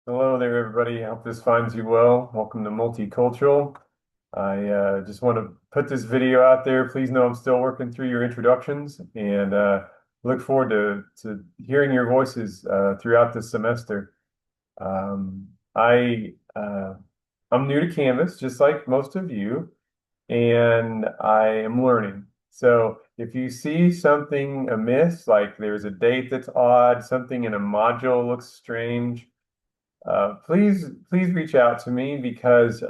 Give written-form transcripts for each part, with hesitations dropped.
Hello there, everybody. I hope this finds you well. Welcome to Multicultural. I just want to put this video out there. Please know I'm still working through your introductions and look forward to hearing your voices throughout this semester. Um, I I'm new to Canvas, just like most of you, and I am learning. So if you see something amiss, like there's a date that's odd, something in a module looks strange, please reach out to me because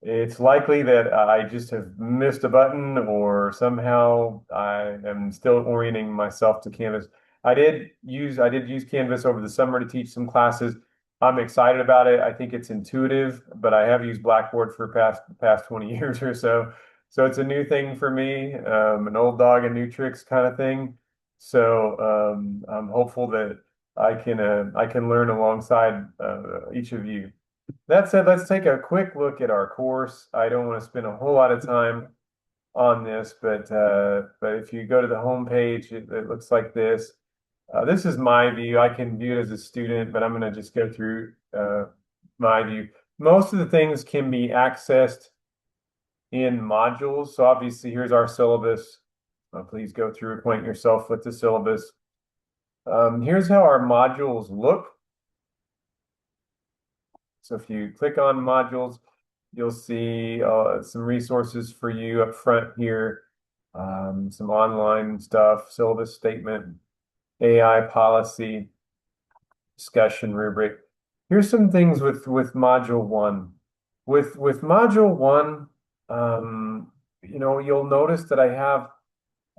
it's likely that I just have missed a button or somehow I am still orienting myself to Canvas. I did use Canvas over the summer to teach some classes. I'm excited about it. I think it's intuitive, but I have used Blackboard for past 20 years or so. So it's a new thing for me, an old dog and new tricks kind of thing. So I'm hopeful that I can learn alongside each of you. That said, let's take a quick look at our course. I don't want to spend a whole lot of time on this, but if you go to the home page, it looks like this. This is my view. I can view it as a student, but I'm going to just go through my view. Most of the things can be accessed in modules. So obviously, here's our syllabus. Please go through, acquaint yourself with the syllabus. Here's how our modules look. So if you click on modules, you'll see some resources for you up front here, some online stuff, syllabus statement, AI policy, discussion rubric. Here's some things with module one. With module one, you'll notice that I have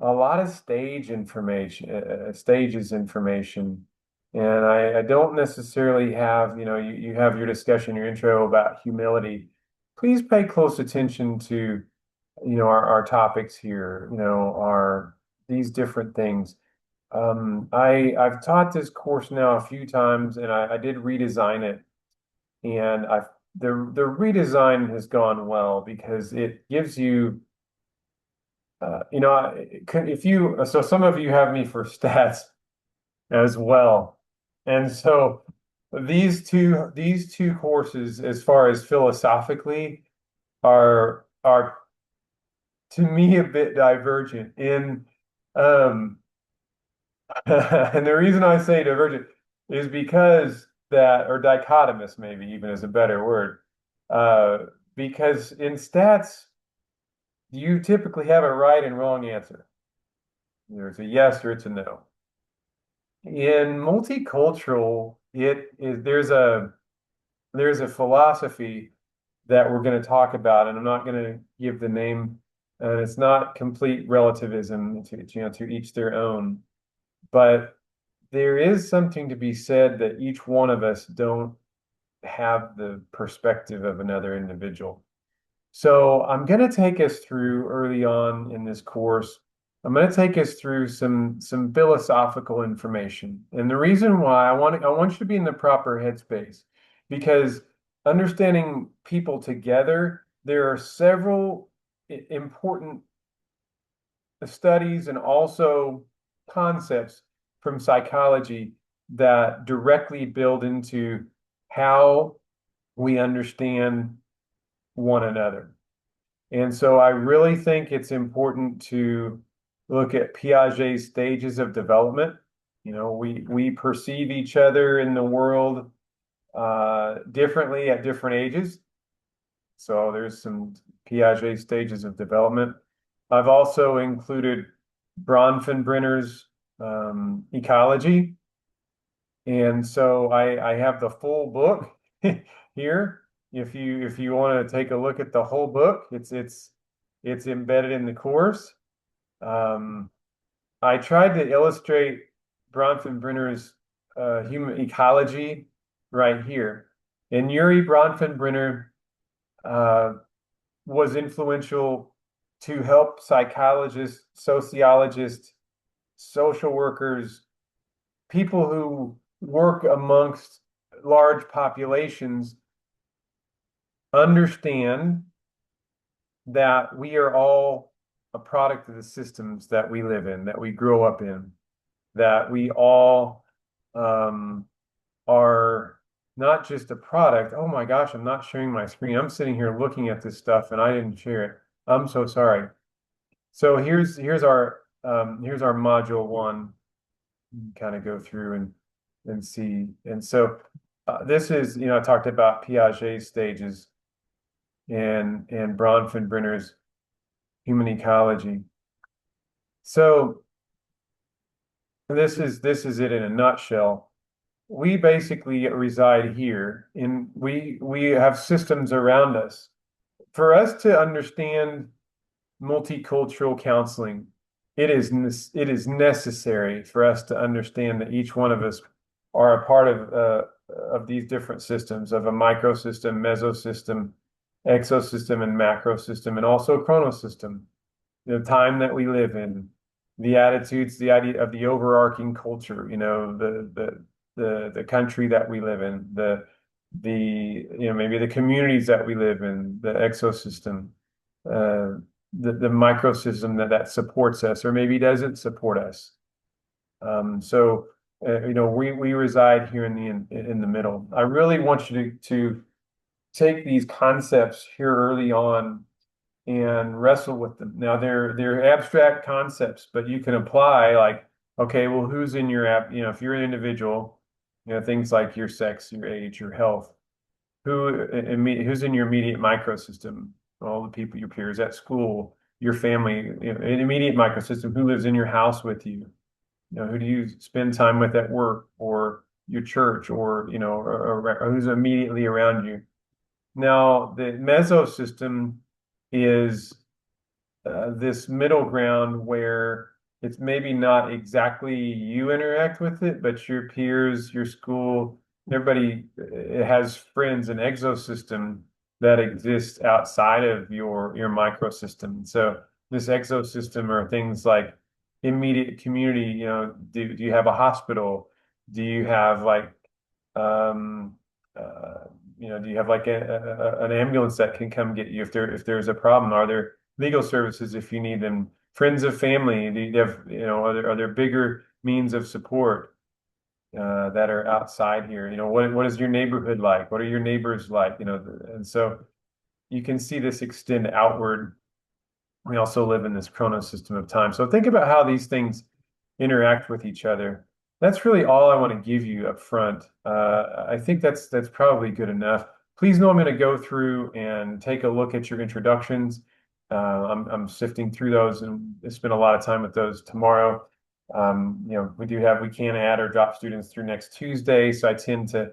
a lot of stages information. And I don't necessarily have, you have your discussion, your intro about humility. Please pay close attention to, our topics here, our these different things. I've taught this course now a few times and I did redesign it and the redesign has gone well because it gives you if you, so some of you have me for stats as well. And so these two courses, as far as philosophically, are to me a bit divergent in um and the reason I say divergent is because that, or dichotomous maybe even is a better word. Because in stats, you typically have a right and wrong answer. There's a yes or it's a no. In multicultural, it is there's a philosophy that we're going to talk about, and I'm not going to give the name, and it's not complete relativism to each their own, but there is something to be said that each one of us don't have the perspective of another individual. So I'm going to take us through early on in this course. I'm going to take us through some philosophical information. And the reason why I want you to be in the proper headspace because understanding people together, there are several important studies and also concepts from psychology that directly build into how we understand one another. And so I really think it's important to look at Piaget's stages of development. We perceive each other in the world differently at different ages. So there's some Piaget stages of development. I've also included Bronfenbrenner's ecology. And so I have the full book here. If you want to take a look at the whole book, it's embedded in the course. Um, I tried to illustrate Bronfenbrenner's human ecology right here. And Yuri Bronfenbrenner uh, was influential to help psychologists, sociologists, social workers, people who work amongst large populations understand that we are all a product of the systems that we live in, that we grow up in, that we all um, are not just a product. Oh my gosh, I'm not sharing my screen. I'm sitting here looking at this stuff and I didn't share it. I'm so sorry. So here's our module one. Kind of go through and see. And so this is, I talked about Piaget's stages and Bronfenbrenner's human ecology. So this is it in a nutshell. We basically reside here and we have systems around us. For us to understand multicultural counseling, it is necessary for us to understand that each one of us are a part of these different systems of a microsystem, mesosystem, exosystem, and macrosystem, and also chronosystem. The time that we live in, the attitudes, the idea of the overarching culture, the country that we live in, maybe the communities that we live in, the exosystem, the microsystem that supports us or maybe doesn't support us. We reside here in the middle. I really want you to take these concepts here early on and wrestle with them. Now they're abstract concepts, but you can apply like, okay, well, who's in your app? If you're an individual, things like your sex, your age, your health, who's in your immediate microsystem, all the people, your peers at school, your family, an immediate microsystem, who lives in your house with you, who do you spend time with at work or your church or who's immediately around you. Now, the mesosystem is this middle ground where it's maybe not exactly you interact with it, but your peers, your school, everybody has friends and exosystem that exists outside of your microsystem. So this exosystem are things like immediate community, do you have a hospital? Do you have like um do you have like an ambulance that can come get you if there's a problem? Are there legal services if you need them? Friends of family, do you have, are there bigger means of support that are outside here? What is your neighborhood like? What are your neighbors like? And so you can see this extend outward. We also live in this chrono system of time. So think about how these things interact with each other. That's really all I want to give you up front. I think that's probably good enough. Please know I'm going to go through and take a look at your introductions. I'm sifting through those and spend a lot of time with those tomorrow. We can add or drop students through next Tuesday, so I tend to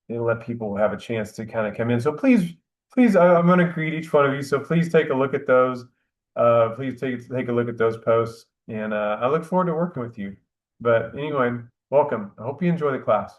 let people have a chance to kind of come in. So please, I'm going to greet each one of you. So please take a look at those. Please take a look at those posts, and I look forward to working with you. But anyway, welcome. I hope you enjoy the class.